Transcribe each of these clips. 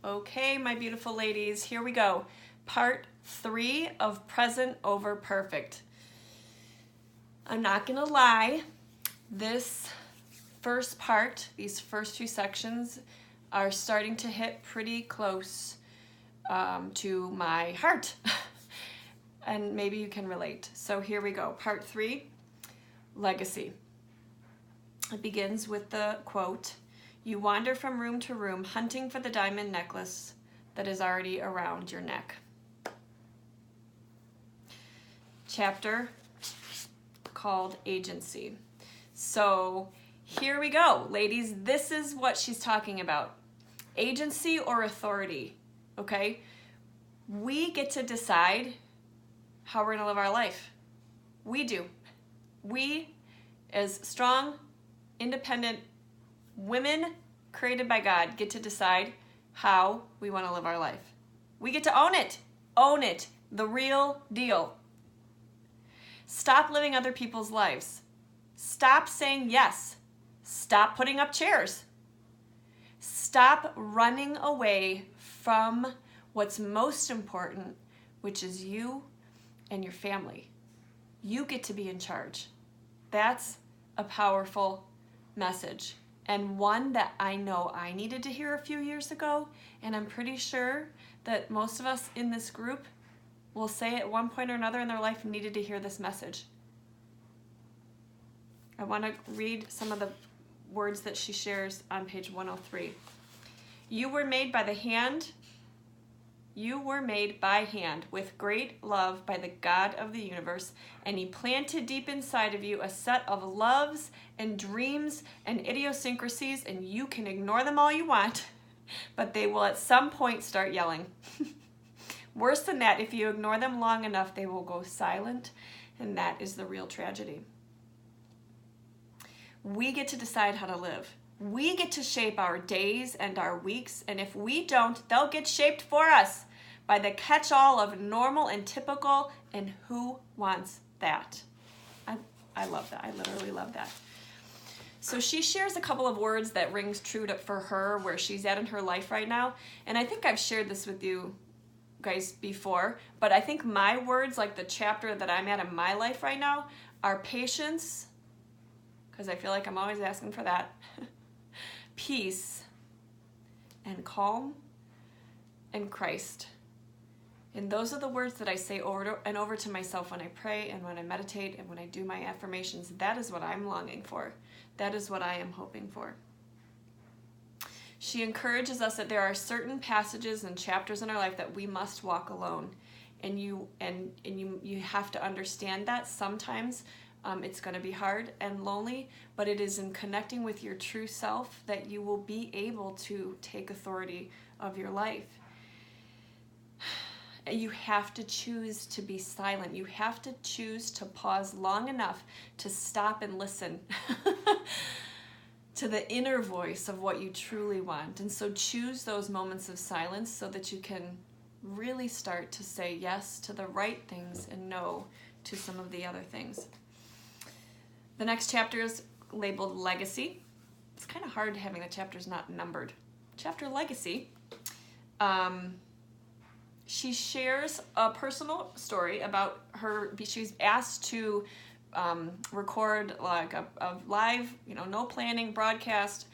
Okay, my beautiful ladies, here we go. Part 3 of Present Over Perfect. I'm not gonna lie, this first part, these first 2 sections are starting to hit pretty close to my heart. And maybe you can relate. So here we go. Part 3, legacy. It begins with the quote, "You wander from room to room hunting for the diamond necklace that is already around your neck." Chapter called Agency. So here we go, ladies. This is what she's talking about. Agency or authority, okay? We get to decide how we're gonna live our life. We do. We, as strong, independent women created by God, get to decide how we want to live our life. We get to own it. Own it. The real deal. Stop living other people's lives. Stop saying yes. Stop putting up chairs. Stop running away from what's most important, which is you and your family. You get to be in charge. That's a powerful message, and one that I know I needed to hear a few years ago, and I'm pretty sure that most of us in this group will say at one point or another in their life needed to hear this message. I want to read some of the words that she shares on page 103. You were made by hand with great love by the God of the universe, and he planted deep inside of you a set of loves and dreams and idiosyncrasies, and you can ignore them all you want, but they will at some point start yelling. Worse than that, if you ignore them long enough, they will go silent, and that is the real tragedy. We get to decide how to live. We get to shape our days and our weeks, and if we don't, they'll get shaped for us by the catch-all of normal and typical, and who wants that? I love that. I literally love that. So she shares a couple of words that rings true for her where she's at in her life right now, and I think I've shared this with you guys before, but I think my words, like the chapter that I'm at in my life right now, are patience, because I feel like I'm always asking for that, peace, and calm, and Christ. And those are the words that I say over and over to myself when I pray and when I meditate and when I do my affirmations. That is what I'm longing for. That is what I am hoping for. She encourages us that there are certain passages and chapters in our life that we must walk alone. And you have to understand that sometimes it's going to be hard and lonely, but it is in connecting with your true self that you will be able to take authority of your life. You have to choose to be silent. You have to choose to pause long enough to stop and listen to the inner voice of what you truly want. And so choose those moments of silence so that you can really start to say yes to the right things and no to some of the other things. The next chapter is labeled Legacy. It's kind of hard having the chapters not numbered. Chapter Legacy. She shares a personal story about her. She's asked to record like a live, no planning broadcast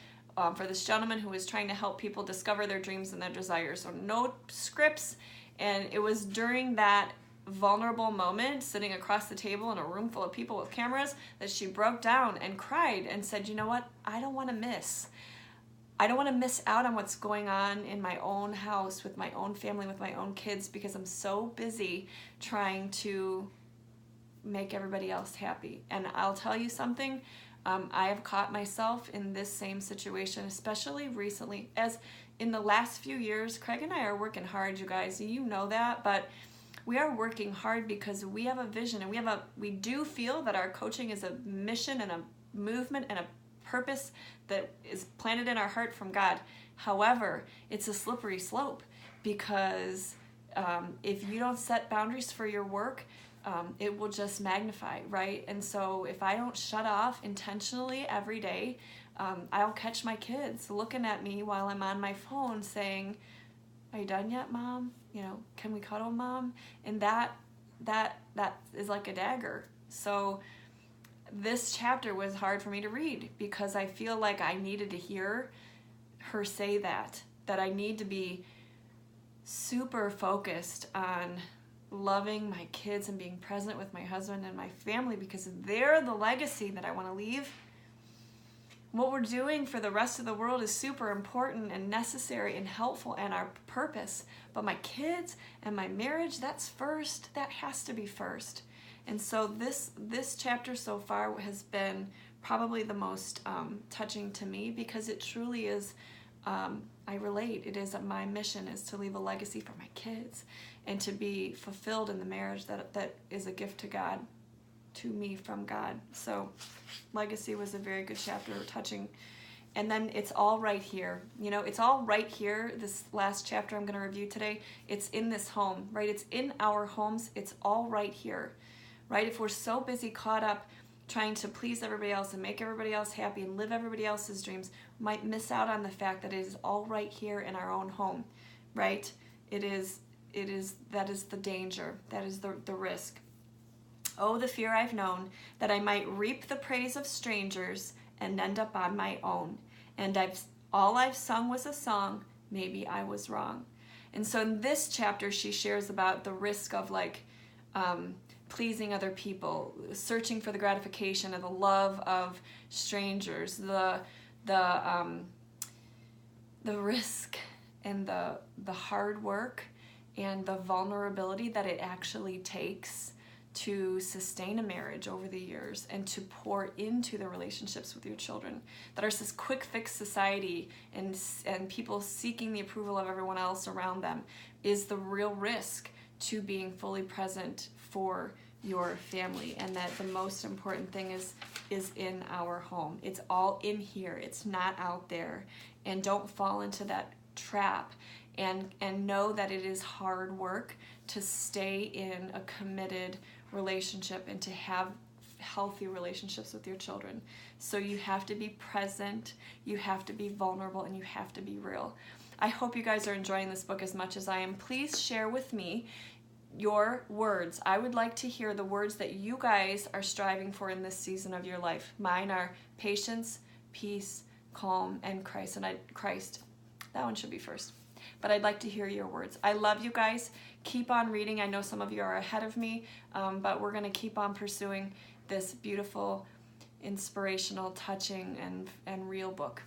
for this gentleman who is trying to help people discover their dreams and their desires. So no scripts, and it was during that vulnerable moment, sitting across the table in a room full of people with cameras, that she broke down and cried and said, "You know what? I don't want to miss out on what's going on in my own house, with my own family, with my own kids, because I'm so busy trying to make everybody else happy." And I'll tell you something, I have caught myself in this same situation, especially recently. As in the last few years, Craig and I are working hard, you guys, you know that, but we are working hard because we have a vision, and we do feel that our coaching is a mission and a movement and a purpose that is planted in our heart from God. However, it's a slippery slope, because if you don't set boundaries for your work, it will just magnify, right? And so if I don't shut off intentionally every day, I'll catch my kids looking at me while I'm on my phone saying, Are you done yet, Mom? Can we cuddle, Mom? And that is like a dagger. So this chapter was hard for me to read because I feel like I needed to hear her say that I need to be super focused on loving my kids and being present with my husband and my family because they're the legacy that I want to leave. What we're doing for the rest of the world is super important and necessary and helpful and our purpose. But my kids and my marriage, that's first. That has to be first. And so this chapter so far has been probably the most touching to me because it truly is, I relate. It is my mission is to leave a legacy for my kids and to be fulfilled in the marriage that is a gift to God, to me from God. So legacy was a very good chapter, touching. And then it's all right here. It's all right here. This last chapter I'm going to review today, it's in this home, right? It's in our homes. It's all right here, right? If we're so busy caught up trying to please everybody else and make everybody else happy and live everybody else's dreams, we might miss out on the fact that it is all right here in our own home, right? That is the danger. That is the risk. Oh, the fear I've known that I might reap the praise of strangers and end up on my own. And all I've sung was a song, maybe I was wrong. And so in this chapter, she shares about the risk of pleasing other people, searching for the gratification of the love of strangers, the risk and the hard work and the vulnerability that it actually takes to sustain a marriage over the years and to pour into the relationships with your children. That are this quick fix society and people seeking the approval of everyone else around them is the real risk to being fully present for your family, and that the most important thing is in our home. It's all in here. It's not out there. And don't fall into that trap, and know that it is hard work to stay in a committed relationship and to have healthy relationships with your children. So you have to be present, you have to be vulnerable, and you have to be real. I hope you guys are enjoying this book as much as I am. Please share with me your words. I would like to hear the words that you guys are striving for in this season of your life. Mine are patience, peace, calm, and Christ. That one should be first. But I'd like to hear your words. I love you guys. Keep on reading. I know some of you are ahead of me, but we're going to keep on pursuing this beautiful, inspirational, touching, and real book.